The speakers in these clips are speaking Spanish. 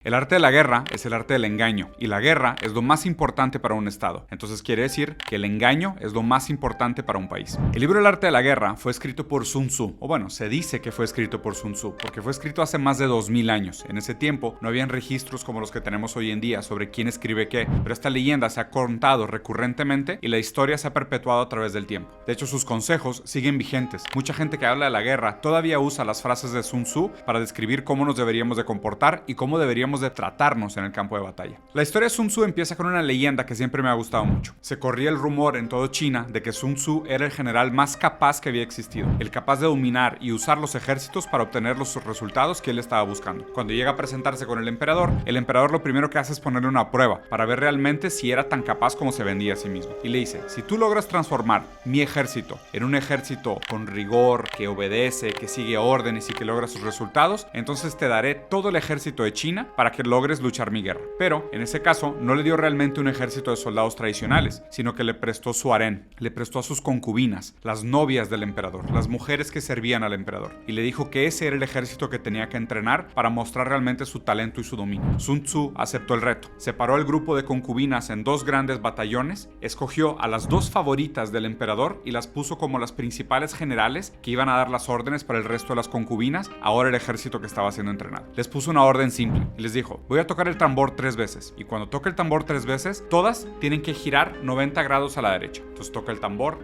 El arte de la guerra es el arte del engaño, y la guerra es lo más importante para un estado. Entonces quiere decir que el engaño es lo más importante para un país. El libro El arte de la guerra fue escrito por Sun Tzu, o bueno, se dice que fue escrito por Sun Tzu, porque fue escrito hace más de 2000 años. En ese tiempo no habían registros como los que tenemos hoy en día sobre quién escribe qué, pero esta leyenda se ha contado recurrentemente y la historia se ha perpetuado a través del tiempo. De hecho, sus consejos siguen vigentes. Mucha gente que habla de la guerra todavía usa las frases de Sun Tzu para describir cómo nos deberíamos de comportar y cómo deberíamos de tratarnos en el campo de batalla. La historia de Sun Tzu empieza con una leyenda que siempre me ha gustado mucho. Se corría el rumor en todo China de que Sun Tzu era el general más capaz que había existido, el capaz de dominar y usar los ejércitos para obtener los resultados que él estaba buscando. Cuando llega a presentarse con el emperador lo primero que hace es ponerle una prueba para ver realmente si era tan capaz como se vendía a sí mismo. Y le dice, si tú logras transformar mi ejército en un ejército con rigor, que obedece, que sigue órdenes y que logra sus resultados, entonces te daré todo el ejército de China para que logres luchar mi guerra. Pero, en ese caso, no le dio realmente un ejército de soldados tradicionales, sino que le prestó su harén, le prestó a sus concubinas, las novias del emperador, las mujeres que servían al emperador, y le dijo que ese era el ejército que tenía que entrenar para mostrar realmente su talento y su dominio. Sun Tzu aceptó el reto, separó el grupo de concubinas en dos grandes batallones, escogió a las dos favoritas del emperador y las puso como las principales generales que iban a dar las órdenes para el resto de las concubinas, ahora el ejército que estaba siendo entrenado. Les puso una orden simple y les dijo, voy a tocar el tambor 3 veces, y cuando toque el tambor 3 veces, todas tienen que girar 90 grados a la derecha. Entonces toca el tambor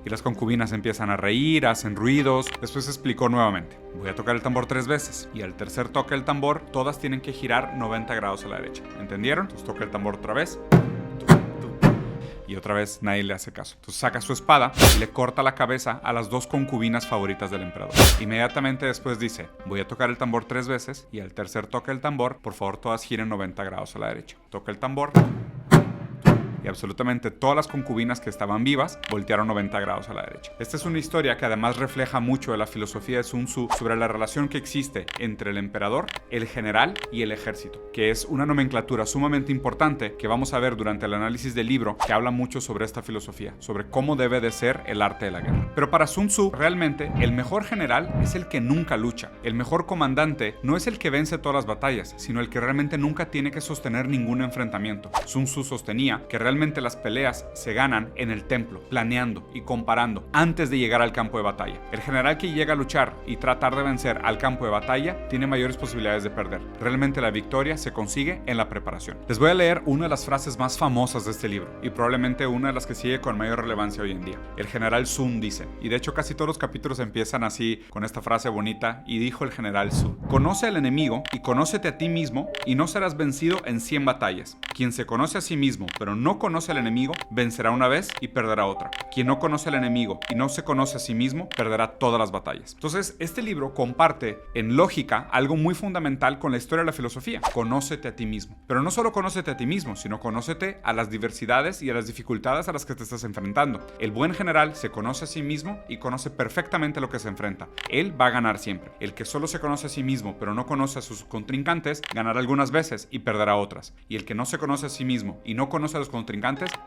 y las concubinas empiezan a reír, hacen ruidos. Después explicó nuevamente, voy a tocar el tambor 3 veces, y al tercer toque del tambor, todas tienen que girar 90 grados a la derecha. ¿Entendieron? Entonces toca el tambor otra vez. Y otra vez nadie le hace caso. Entonces saca su espada y le corta la cabeza a las dos concubinas favoritas del emperador. Inmediatamente después dice, voy a tocar el tambor 3 veces, y al tercer toque del tambor, por favor todas giren 90 grados a la derecha. Toca el tambor y absolutamente todas las concubinas que estaban vivas voltearon 90 grados a la derecha. Esta es una historia que además refleja mucho de la filosofía de Sun Tzu sobre la relación que existe entre el emperador, el general y el ejército, que es una nomenclatura sumamente importante que vamos a ver durante el análisis del libro, que habla mucho sobre esta filosofía, sobre cómo debe de ser el arte de la guerra. Pero para Sun Tzu, realmente, el mejor general es el que nunca lucha. El mejor comandante no es el que vence todas las batallas, sino el que realmente nunca tiene que sostener ningún enfrentamiento. Sun Tzu sostenía que realmente las peleas se ganan en el templo, planeando y comparando antes de llegar al campo de batalla. El general que llega a luchar y tratar de vencer al campo de batalla tiene mayores posibilidades de perder. Realmente la victoria se consigue en la preparación. Les voy a leer una de las frases más famosas de este libro y probablemente una de las que sigue con mayor relevancia hoy en día. El general Sun dice, y de hecho casi todos los capítulos empiezan así con esta frase bonita, y dijo el general Sun, conoce al enemigo y conócete a ti mismo y no serás vencido en 100 batallas. Quien se conoce a sí mismo pero no conoce al enemigo, vencerá una vez y perderá otra. Quien no conoce al enemigo y no se conoce a sí mismo, perderá todas las batallas. Entonces, este libro comparte en lógica algo muy fundamental con la historia de la filosofía. Conócete a ti mismo. Pero no solo conócete a ti mismo, sino conócete a las diversidades y a las dificultades a las que te estás enfrentando. El buen general se conoce a sí mismo y conoce perfectamente lo que se enfrenta. Él va a ganar siempre. El que solo se conoce a sí mismo, pero no conoce a sus contrincantes, ganará algunas veces y perderá otras. Y el que no se conoce a sí mismo y no conoce a los contrincantes,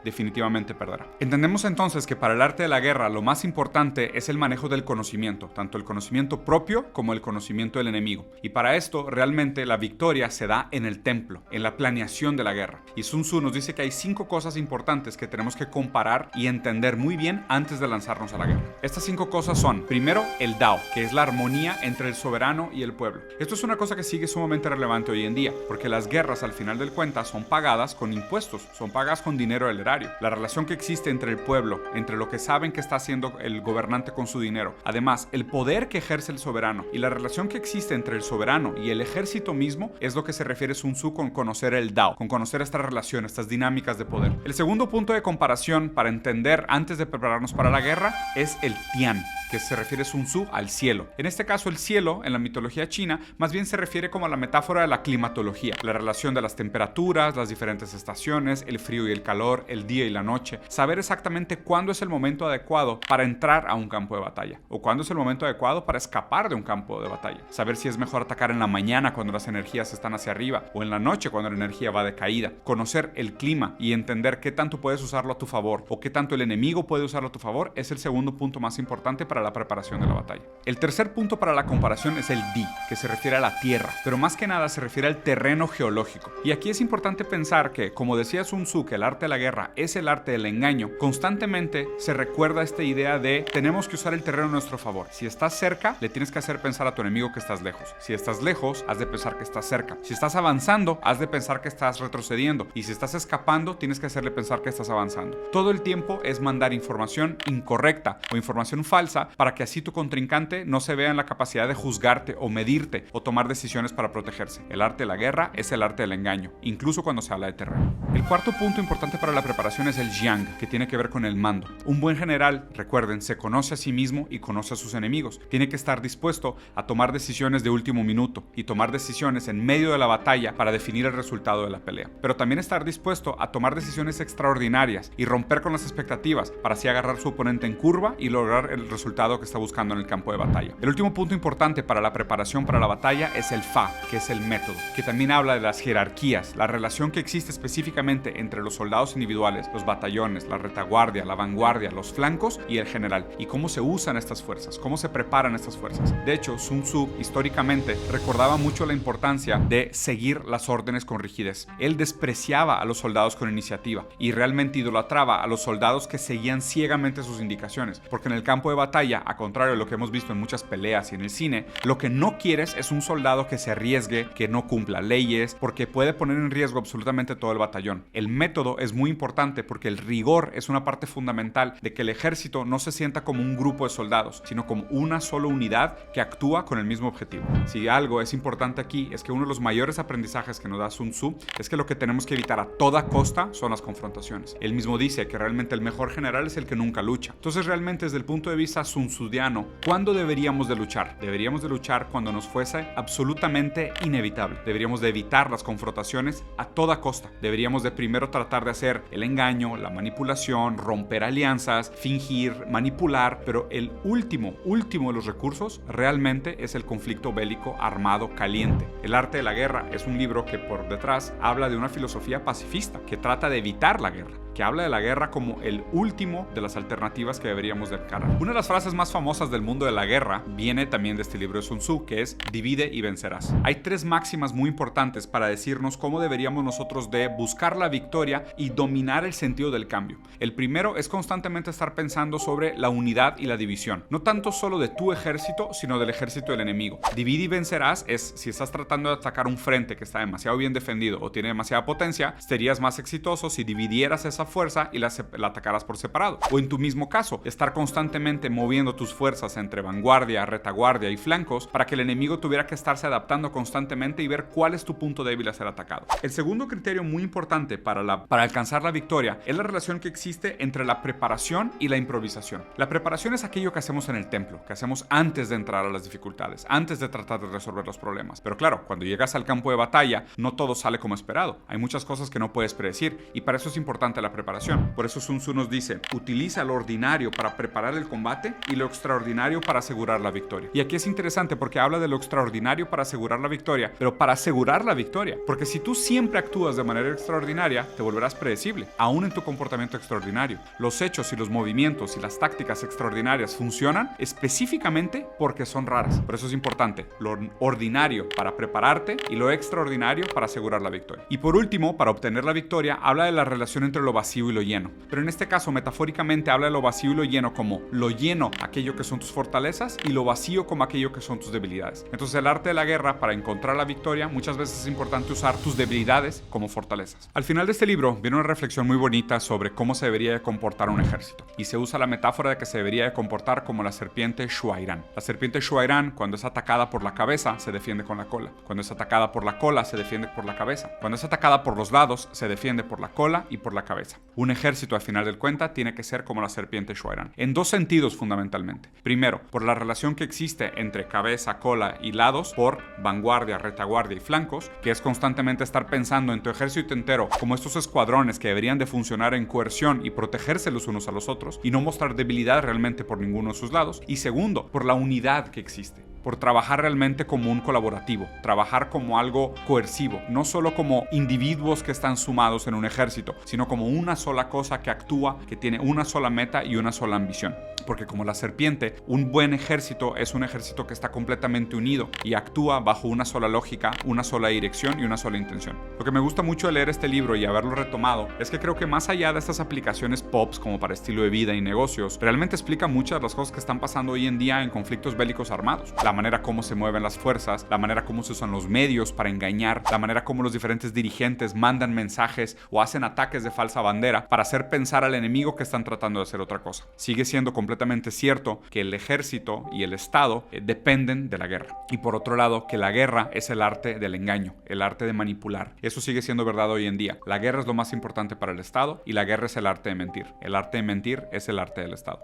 definitivamente perderá. Entendemos entonces que para el arte de la guerra lo más importante es el manejo del conocimiento, tanto el conocimiento propio como el conocimiento del enemigo. Y para esto realmente la victoria se da en el templo, en la planeación de la guerra. Y Sun Tzu nos dice que hay 5 cosas importantes que tenemos que comparar y entender muy bien antes de lanzarnos a la guerra. Estas 5 cosas son, primero, el Dao, que es la armonía entre el soberano y el pueblo. Esto es una cosa que sigue sumamente relevante hoy en día, porque las guerras al final del cuenta son pagadas con impuestos, son pagadas con dinero del erario. La relación que existe entre el pueblo, entre lo que saben que está haciendo el gobernante con su dinero, además el poder que ejerce el soberano y la relación que existe entre el soberano y el ejército mismo es lo que se refiere Sun Tzu con conocer el Dao, con conocer esta relación, estas dinámicas de poder. El segundo punto de comparación para entender antes de prepararnos para la guerra es el Tian, que se refiere Sun Tzu al cielo. En este caso el cielo, en la mitología china, más bien se refiere como a la metáfora de la climatología, la relación de las temperaturas, las diferentes estaciones, el frío y el calor, el día y la noche, saber exactamente cuándo es el momento adecuado para entrar a un campo de batalla o cuándo es el momento adecuado para escapar de un campo de batalla, saber si es mejor atacar en la mañana cuando las energías están hacia arriba o en la noche cuando la energía va de caída, conocer el clima y entender qué tanto puedes usarlo a tu favor o qué tanto el enemigo puede usarlo a tu favor es el segundo punto más importante para la preparación de la batalla. El tercer punto para la comparación es el Di, que se refiere a la tierra, pero más que nada se refiere al terreno geológico. Y aquí es importante pensar que, como decía Sun Tzu, que el arte de la guerra es el arte del engaño, constantemente se recuerda esta idea de tenemos que usar el terreno a nuestro favor. Si estás cerca, le tienes que hacer pensar a tu enemigo que estás lejos. Si estás lejos, has de pensar que estás cerca. Si estás avanzando, has de pensar que estás retrocediendo. Y si estás escapando, tienes que hacerle pensar que estás avanzando. Todo el tiempo es mandar información incorrecta o información falsa para que así tu contrincante no se vea en la capacidad de juzgarte o medirte o tomar decisiones para protegerse. El arte de la guerra es el arte del engaño, incluso cuando se habla de terreno. El cuarto punto importante para la preparación es el Jiang, que tiene que ver con el mando. Un buen general, recuerden, se conoce a sí mismo y conoce a sus enemigos. Tiene que estar dispuesto a tomar decisiones de último minuto y tomar decisiones en medio de la batalla para definir el resultado de la pelea. Pero también estar dispuesto a tomar decisiones extraordinarias y romper con las expectativas para así agarrar a su oponente en curva y lograr el resultado que está buscando en el campo de batalla. El último punto importante para la preparación para la batalla es el Fa, que es el método, que también habla de las jerarquías, la relación que existe específicamente entre los soldados individuales, los batallones, la retaguardia, la vanguardia, los flancos y el general, y cómo se usan estas fuerzas, cómo se preparan estas fuerzas. De hecho, Sun Tzu históricamente recordaba mucho la importancia de seguir las órdenes con rigidez. Él despreciaba a los soldados con iniciativa y realmente idolatraba a los soldados que seguían ciegamente sus indicaciones, porque en el campo de batalla, a contrario de lo que hemos visto en muchas peleas y en el cine, lo que no quieres es un soldado que se arriesgue, que no cumpla leyes, porque puede poner en riesgo absolutamente todo el batallón. El método es muy importante porque el rigor es una parte fundamental de que el ejército no se sienta como un grupo de soldados, sino como una sola unidad que actúa con el mismo objetivo. Si algo es importante aquí es que uno de los mayores aprendizajes que nos da Sun Tzu es que lo que tenemos que evitar a toda costa son las confrontaciones. Él mismo dice que realmente el mejor general es el que nunca lucha. Entonces realmente desde el punto de vista sun tzuiano, ¿cuándo deberíamos de luchar? Deberíamos de luchar cuando nos fuese absolutamente inevitable. Deberíamos de evitar las confrontaciones a toda costa. Deberíamos de primero tratar de hacer el engaño, la manipulación, romper alianzas, fingir, manipular, pero el último de los recursos realmente es el conflicto bélico armado caliente. El arte de la guerra es un libro que por detrás habla de una filosofía pacifista que trata de evitar la guerra, que habla de la guerra como el último de las alternativas que deberíamos de encarar. Una de las frases más famosas del mundo de la guerra viene también de este libro de Sun Tzu, que es divide y vencerás. Hay tres máximas muy importantes para decirnos cómo deberíamos nosotros de buscar la victoria y dominar el sentido del cambio. El primero es constantemente estar pensando sobre la unidad y la división, no tanto solo de tu ejército, sino del ejército del enemigo. Divide y vencerás es si estás tratando de atacar un frente que está demasiado bien defendido o tiene demasiada potencia, serías más exitoso si dividieras esa fuerza y la atacaras por separado. O en tu mismo caso, estar constantemente moviendo tus fuerzas entre vanguardia, retaguardia y flancos para que el enemigo tuviera que estarse adaptando constantemente y ver cuál es tu punto débil a ser atacado. El segundo criterio muy importante para alcanzar la victoria es la relación que existe entre la preparación y la improvisación. La preparación es aquello que hacemos en el templo, que hacemos antes de entrar a las dificultades, antes de tratar de resolver los problemas. Pero claro, cuando llegas al campo de batalla, no todo sale como esperado. Hay muchas cosas que no puedes predecir y para eso es importante la preparación. Por eso Sun Tzu nos dice, utiliza lo ordinario para preparar el combate y lo extraordinario para asegurar la victoria. Y aquí es interesante porque habla de lo extraordinario para asegurar la victoria, pero para asegurar la victoria. Porque si tú siempre actúas de manera extraordinaria, te volverás predecible, aún en tu comportamiento extraordinario. Los hechos y los movimientos y las tácticas extraordinarias funcionan específicamente porque son raras. Por eso es importante lo ordinario para prepararte y lo extraordinario para asegurar la victoria. Y por último, para obtener la victoria, habla de la relación entre lo vacío y lo lleno. Pero en este caso, metafóricamente, habla de lo vacío y lo lleno como lo lleno, aquello que son tus fortalezas, y lo vacío como aquello que son tus debilidades. Entonces, el arte de la guerra, para encontrar la victoria, muchas veces es importante usar tus debilidades como fortalezas. Al final de este libro viene una reflexión muy bonita sobre cómo se debería de comportar un ejército. Y se usa la metáfora de que se debería de comportar como la serpiente Shuairan. La serpiente Shuairan, cuando es atacada por la cabeza, se defiende con la cola. Cuando es atacada por la cola, se defiende por la cabeza. Cuando es atacada por los lados, se defiende por la cola y por la cabeza. defensa. Un ejército, al final del cuenta, tiene que ser como la serpiente Shuairan, en dos sentidos fundamentalmente. Primero, por la relación que existe entre cabeza, cola y lados, por vanguardia, retaguardia y flancos, que es constantemente estar pensando en tu ejército entero como estos escuadrones que deberían de funcionar en coerción y protegerse los unos a los otros y no mostrar debilidad realmente por ninguno de sus lados. Y segundo, por la unidad que existe, por trabajar realmente como un colaborativo, trabajar como algo coercivo, no solo como individuos que están sumados en un ejército, sino como una sola cosa que actúa, que tiene una sola meta y una sola ambición. Porque como la serpiente, un buen ejército es un ejército que está completamente unido y actúa bajo una sola lógica, una sola dirección y una sola intención. Lo que me gusta mucho de leer este libro y haberlo retomado es que creo que más allá de estas aplicaciones pops como para estilo de vida y negocios, realmente explica muchas de las cosas que están pasando hoy en día en conflictos bélicos armados. La manera como se mueven las fuerzas, la manera como se usan los medios para engañar, la manera como los diferentes dirigentes mandan mensajes o hacen ataques de falsa bandera para hacer pensar al enemigo que están tratando de hacer otra cosa. Sigue siendo completamente cierto que el ejército y el Estado dependen de la guerra. Y por otro lado, que la guerra es el arte del engaño, el arte de manipular. Eso sigue siendo verdad hoy en día. La guerra es lo más importante para el Estado y la guerra es el arte de mentir. El arte de mentir es el arte del Estado.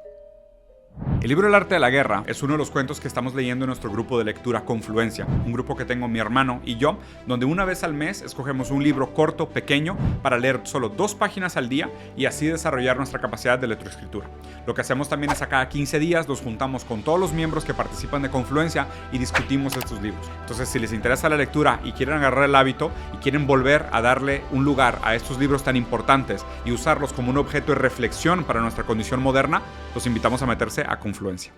El libro El arte de la guerra es uno de los cuentos que estamos leyendo en nuestro grupo de lectura Confluencia, un grupo que tengo mi hermano y yo, donde una vez al mes escogemos un libro corto, pequeño, para leer solo 2 páginas al día y así desarrollar nuestra capacidad de lectoescritura. Lo que hacemos también es a cada 15 días nos juntamos con todos los miembros que participan de Confluencia y discutimos estos libros. Entonces, si les interesa la lectura y quieren agarrar el hábito y quieren volver a darle un lugar a estos libros tan importantes y usarlos como un objeto de reflexión para nuestra condición moderna, los invitamos a meterse a Confluencia.